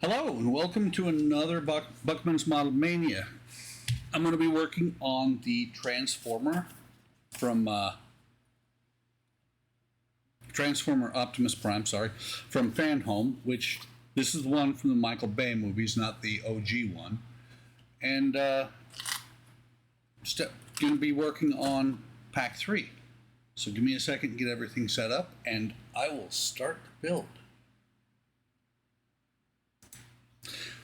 Hello and welcome to another Buckman's Model Mania. I'm going to be working on the Transformer from Transformer Optimus Prime, from Fanhome, which this is the one from the Michael Bay movies, not the OG one. And going to be working on Pack 3. So give me a second to get everything set up and I will start the build.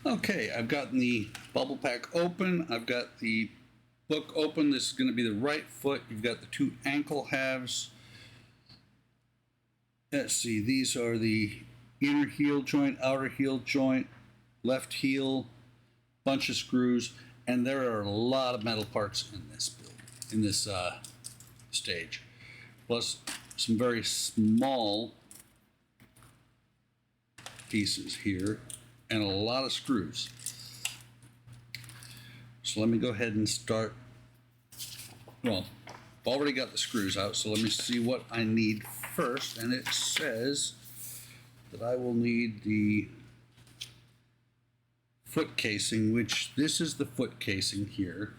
Okay, I've gotten the bubble pack open. I've got the book open. This is going to be the right foot. You've got the two ankle halves. Let's see, these are the inner heel joint, outer heel joint, left heel, bunch of screws, and there are a lot of metal parts in this build, in this stage. Plus some very small pieces here. And a lot of screws. So let me go ahead and start. Well, I've already got the screws out, so let me see what I need first. And it says that I will need the foot casing, which this is the foot casing here.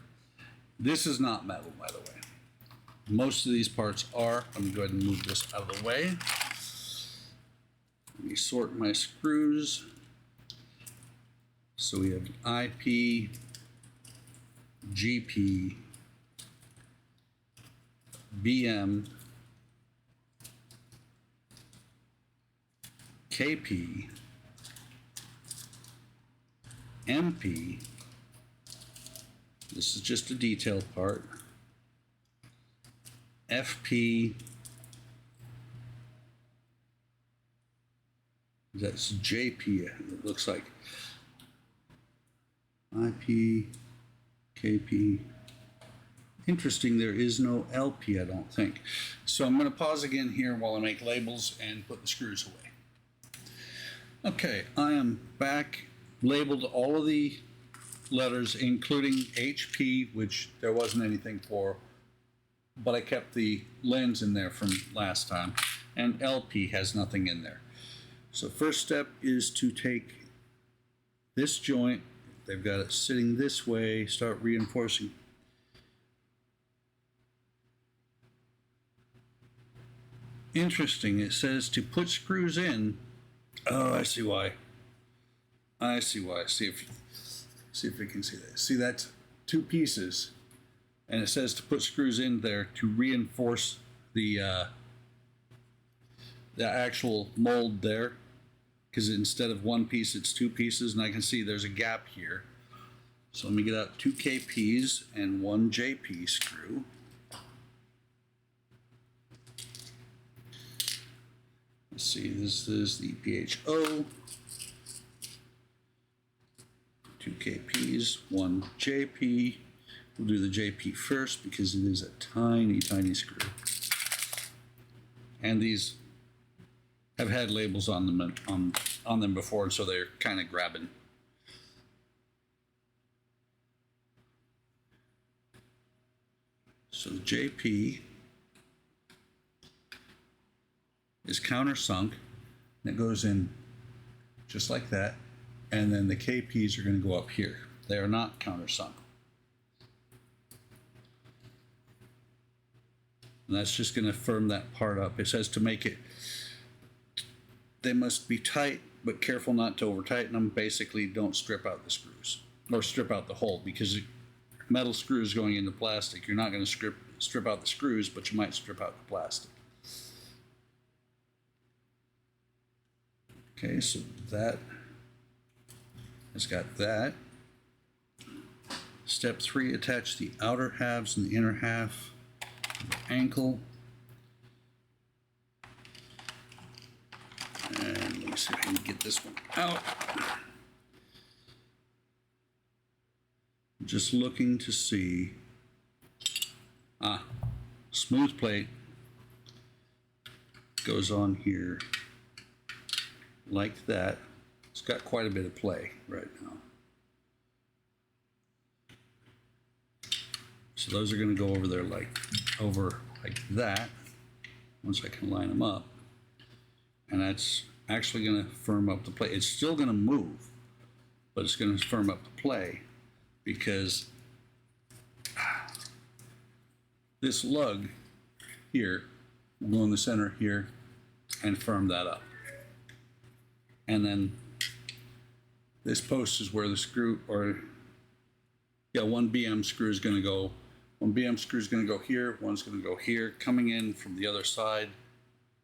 This is not metal, by the way. Most of these parts are. Let me go ahead and move this out of the way. Let me sort my screws. So we have IP, GP, BM, KP, MP. This is just a detail part. FP. That's JP, it looks like. IP, KP. Interesting, there is no LP, I don't think. So I'm going to pause again here while I make labels and put the screws away. Okay, I am back, labeled all of the letters, including HP, which there wasn't anything for, but I kept the lens in there from last time, and LP has nothing in there. So first step is to take this joint. They've got it sitting this way, start reinforcing. Interesting, it says to put screws in. Oh, I see why. I see why. See if you can see that. See, that's two pieces. And it says to put screws in there to reinforce the actual mold there. Because instead of one piece, it's two pieces, and I can see there's a gap here. So let me get out two KPs and one JP screw. Let's see, this is the PHO. Two KPs, one JP. We'll do the JP first because it is a tiny, tiny screw. And these have had labels on them before, and so they're kind of grabbing. So the JP is countersunk, and it goes in just like that, and then the KPs are going to go up here. They are not countersunk. And that's just going to firm that part up. It says to make it, they must be tight, but careful not to over tighten them. Basically, don't strip out the screws or strip out the hole, because metal screws going into plastic, you're not going to strip out the screws, but you might strip out the plastic. Okay, so that has got that. Step 3, attach the outer halves and the inner half of the ankle. And let me see if I can get this one out. Just looking to see. Smooth plate goes on here like that. It's got quite a bit of play right now. So those are going to go over there like that once I can line them up. And that's actually going to firm up the plate. It's still going to move, but it's going to firm up the play because this lug here will go in the center here and firm that up. And then this post is where the screw, or yeah, one BM screw is going to go. One BM screw is going to go here. One's going to go here, coming in from the other side.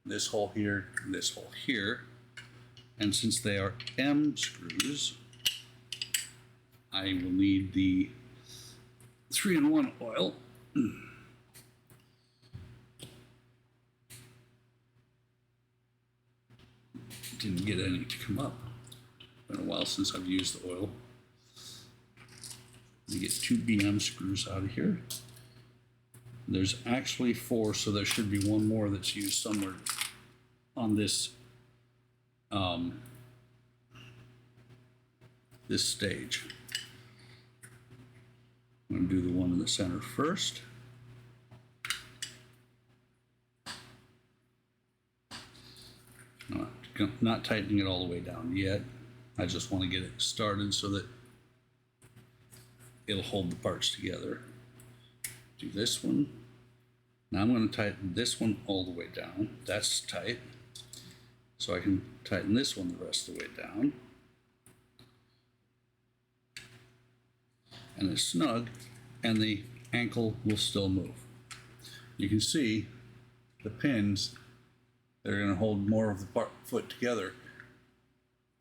This hole here, and this hole here. And since they are M screws, I will need the 3-in-1 oil. Didn't get any to come up. Been a while since I've used the oil. Let me get 2 BM screws out of here. There's actually 4, so there should be one more that's used somewhere on this this stage. I'm going to do the one in the center first. Not tightening it all the way down yet. I just want to get it started so that it'll hold the parts together. Do this one. Now I'm going to tighten this one all the way down. That's tight. So I can tighten this one the rest of the way down. And it's snug, and the ankle will still move. You can see the pins that are going to hold more of the foot together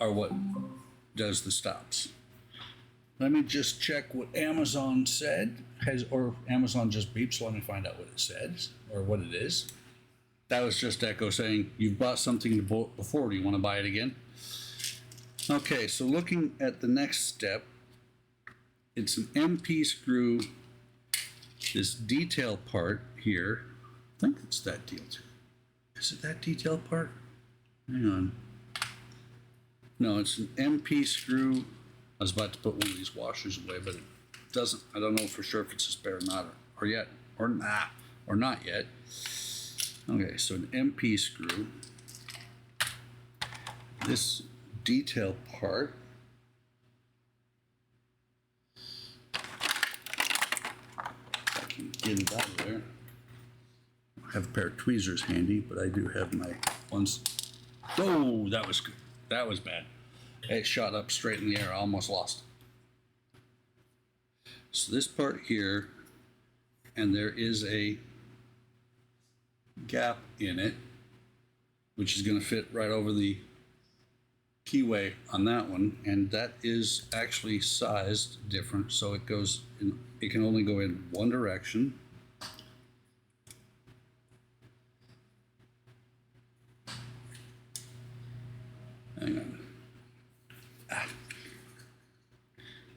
are what does the stops. Let me just check what Amazon said, or Amazon just beeped, so let me find out what it says, or what it is. That was just Echo saying, you've bought something before, do you want to buy it again? Okay, so looking at the next step, it's an MP screw, this detail part here. I think it's that deal too. Is it that detail part? Hang on. No, it's an MP screw. I was about to put one of these washers away, but it doesn't. I don't know for sure if it's a spare or not, or not yet. Okay, so an MP screw. This detail part. If I can get it out of there. I have a pair of tweezers handy, but I do have my ones. Oh, that was good. That was bad. It shot up straight in the air. I almost lost it. So this part here, and there is a gap in it, which is going to fit right over the keyway on that one, and that is actually sized different, so it goes in, it can only go in one direction. Hang on.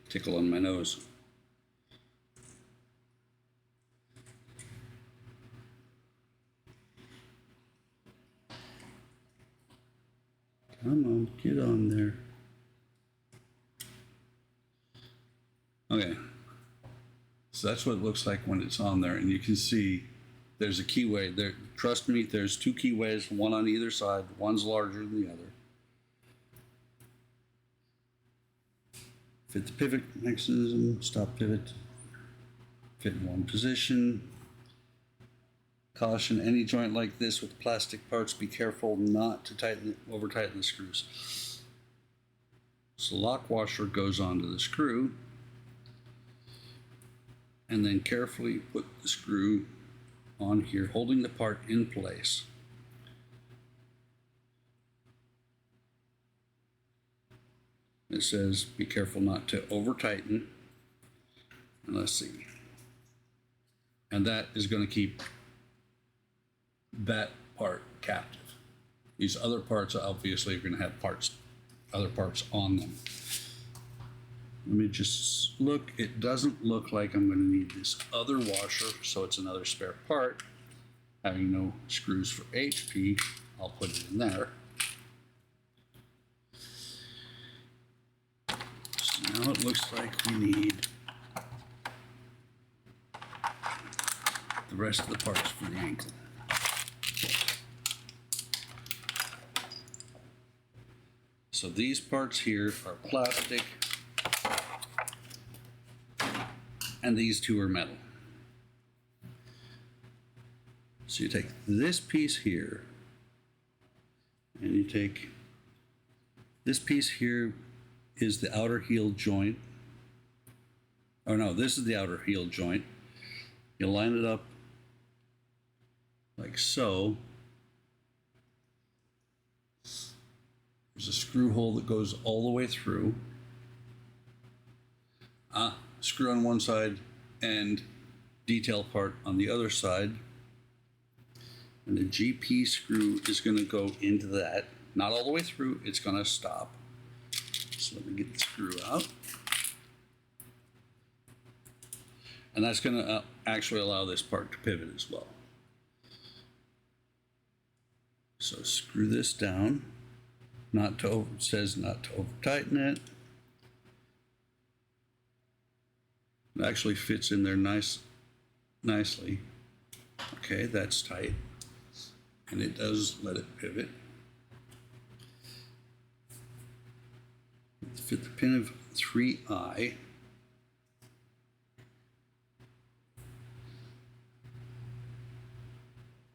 Tickle on my nose. Come on, get on there. Okay. So that's what it looks like when it's on there, and you can see there's a keyway there. Trust me, there's 2 keyways, one on either side. One's larger than the other. Fit the pivot mechanism, stop pivot, fit in one position. Caution, any joint like this with plastic parts, be careful not to over tighten the screws. So lock washer goes onto the screw, and then carefully put the screw on here, holding the part in place. It says, be careful not to over tighten. And let's see. And that is going to keep that part captive. These other parts obviously are going to have other parts on them. Let me just look. It doesn't look like I'm going to need this other washer, so it's another spare part. Having no screws for HP, I'll put it in there. Now it looks like we need the rest of the parts for the ankle. So these parts here are plastic. and these two are metal. So you take this piece here, and you take this piece here is the outer heel joint. Oh no, this is the outer heel joint. You line it up like so. There's a screw hole that goes all the way through. Screw on one side and detail part on the other side. And the GP screw is going to go into that. Not all the way through, it's going to stop. So let me get the screw out. And that's going to actually allow this part to pivot as well. So screw this down. Not to over, it says not to over tighten it. It actually fits in there nicely. Okay, that's tight. And it does let it pivot. Fit the pin of 3I.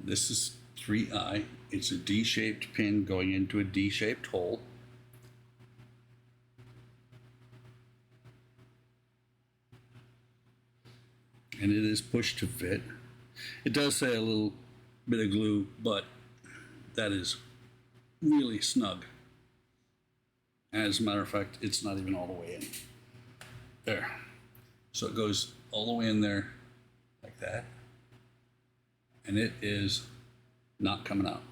This is 3I. It's a D-shaped pin going into a D-shaped hole. And it is pushed to fit. It does say a little bit of glue, but that is really snug. As a matter of fact, it's not even all the way in. There. So it goes all the way in there like that. And it is not coming out.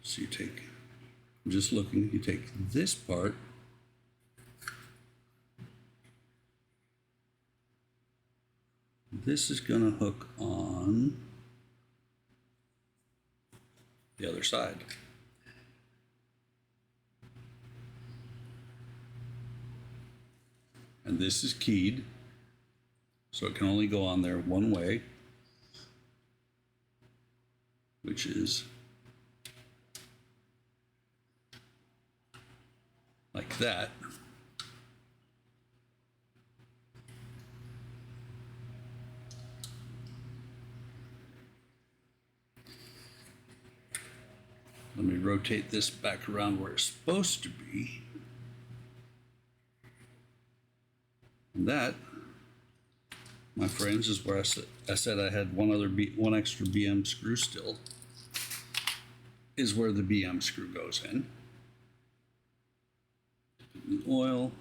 So you take, I'm just looking, you take this part, this is going to hook on the other side. And this is keyed, so it can only go on there one way, which is like that. Let me rotate this back around where it's supposed to be. And that, my friends, is where I said I had one extra BM screw still, is where the BM screw goes in. The oil.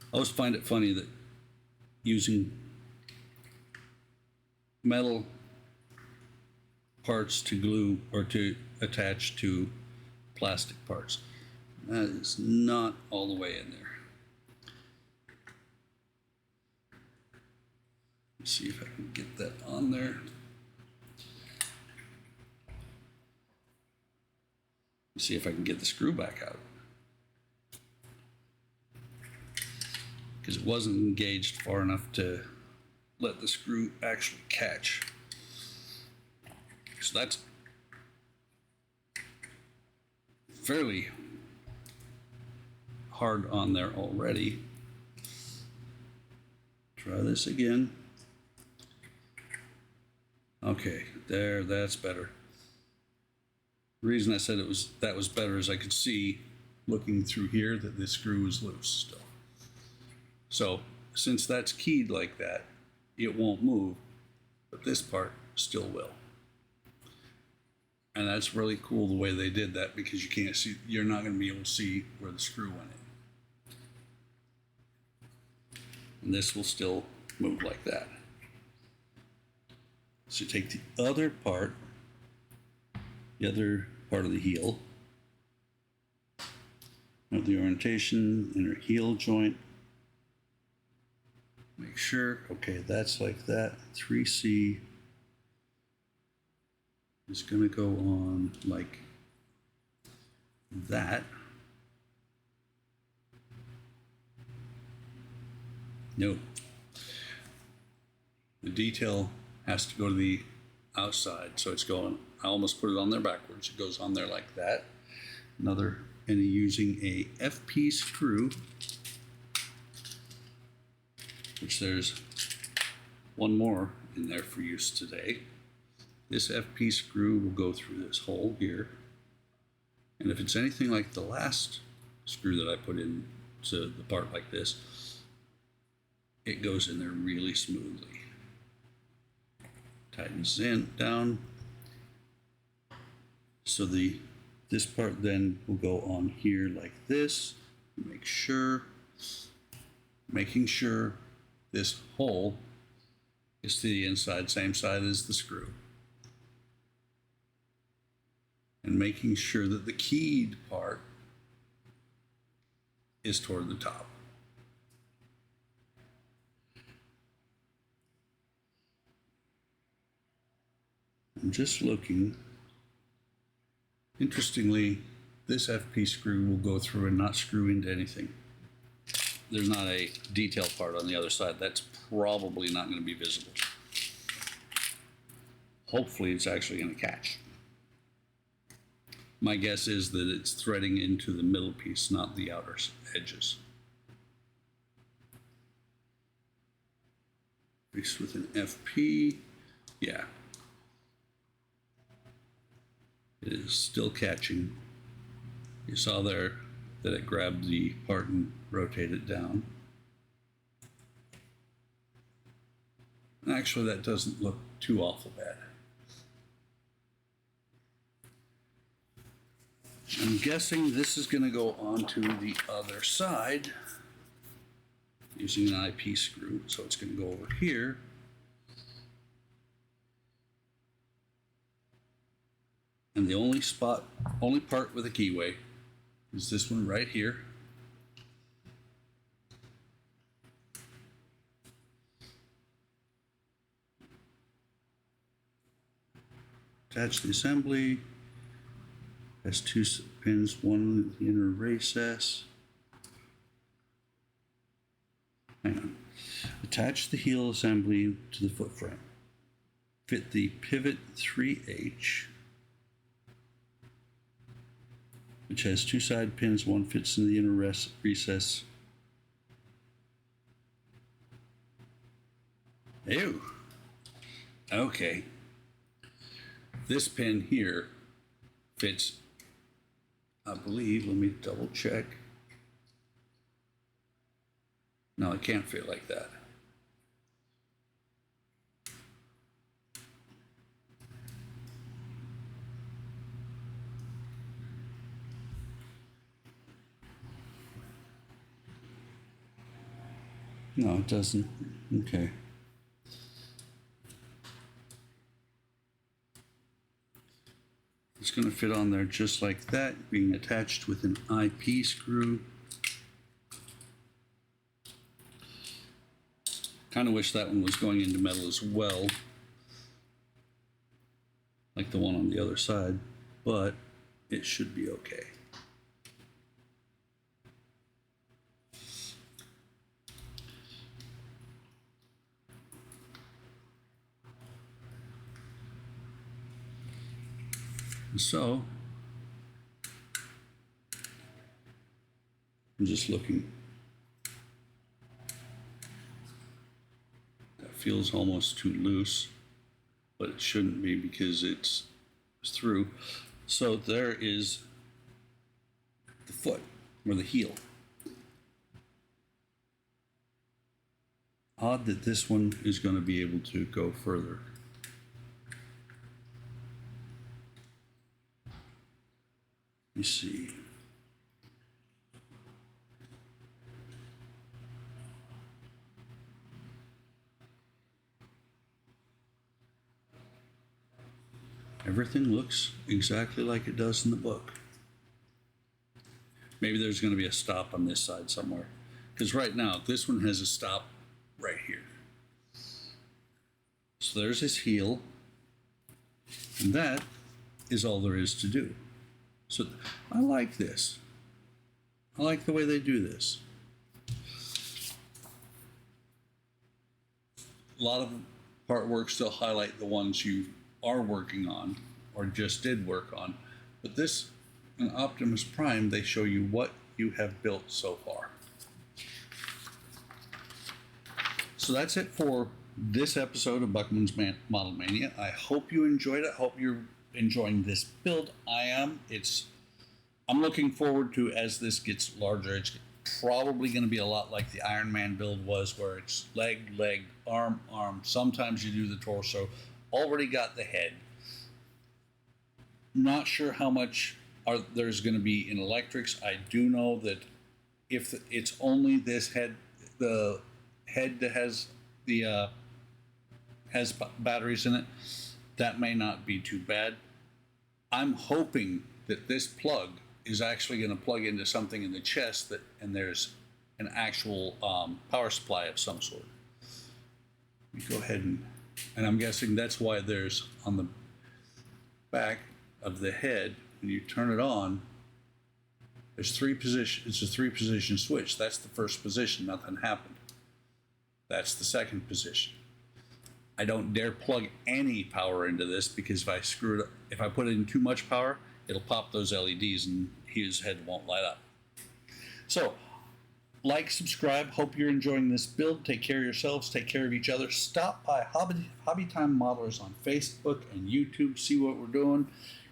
I always find it funny that using metal parts to glue or to attach to plastic parts. That is not all the way in there. Let's see if I can get that on there. Let's see if I can get the screw back out. Because it wasn't engaged far enough to let the screw actually catch. So that's fairly hard on there already. Try this again. Okay, there, that's better. The reason I said that was better is I could see looking through here that this screw is loose still. So since that's keyed like that, it won't move, but this part still will. And that's really cool the way they did that, because you can't see, you're not going to be able to see where the screw went in. And this will still move like that. So you take the other part of the heel, of the orientation, inner heel joint. Make sure, okay, that's like that. 3C is going to go on like that. Nope. The detail has to go to the outside, so it's going, I almost put it on there backwards. It goes on there like that. and using a FP screw, which there's one more in there for use today. This FP screw will go through this hole here. And if it's anything like the last screw that I put in to the part like this, it goes in there really smoothly. Tightens in down. So this part then will go on here like this. Making sure this hole is to the inside, same side as the screw. And making sure that the keyed part is toward the top. I'm just looking. Interestingly, this FP screw will go through and not screw into anything. There's not a detail part on the other side. That's probably not going to be visible. Hopefully it's actually going to catch. My guess is that it's threading into the middle piece, not the outer edges. Fixed with an FP, yeah. It is still catching. You saw there that it grabbed the part and rotated it down. And actually, that doesn't look too awful bad. I'm guessing this is going to go onto the other side using an IP screw. So it's going to go over here. And the only part with a keyway is this one right here. Attach the assembly. Has two pins, one in the inner recess. Hang on. Attach the heel assembly to the foot frame. Fit the pivot 3H, which has two side pins, one fits in the inner recess. Ew. Okay. This pin here fits, I believe, let me double check. No, it can't fit like that. No, it doesn't. Okay. It's going to fit on there just like that, being attached with an IP screw. Kind of wish that one was going into metal as well, like the one on the other side, but it should be okay. So, I'm just looking. That feels almost too loose, but it shouldn't be because it's through. So there is the foot, or the heel. Odd that this one is going to be able to go further. Let me see. Everything looks exactly like it does in the book. Maybe there's going to be a stop on this side somewhere. Because right now, this one has a stop right here. So there's his heel. And that is all there is to do. So I like this. I like the way they do this. A lot of part work still highlight the ones you are working on or just did work on. But this an Optimus Prime, they show you what you have built so far. So that's it for this episode of Buckman's Model Mania. I hope you enjoyed it. I hope you're enjoying this build. I am. I'm looking forward to, as this gets larger, it's probably going to be a lot like the Iron Man build was, where it's leg, leg, arm, arm. Sometimes you do the torso. Already got the head. Not sure how much there's going to be in electrics. I do know that if it's only this head, the head that has the has batteries in it, that may not be too bad. I'm hoping that this plug is actually going to plug into something in the chest and there's an actual power supply of some sort. We go ahead and I'm guessing that's why there's on the back of the head, when you turn it on, there's three positions. It's a 3-position switch. That's the first position. Nothing happened. That's the second position. I don't dare plug any power into this, because if I put in too much power, it'll pop those LEDs and his head won't light up. So, like, subscribe. Hope you're enjoying this build. Take care of yourselves. Take care of each other. Stop by Hobby Time Modelers on Facebook and YouTube. See what we're doing.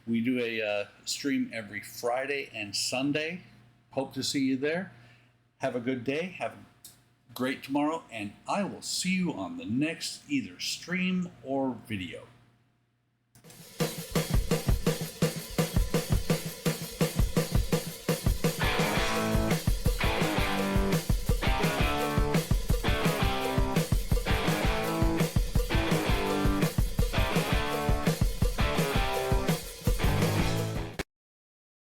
We do a stream every Friday and Sunday. Hope to see you there. Have a good day. Have a great tomorrow. And I will see you on the next either stream or video.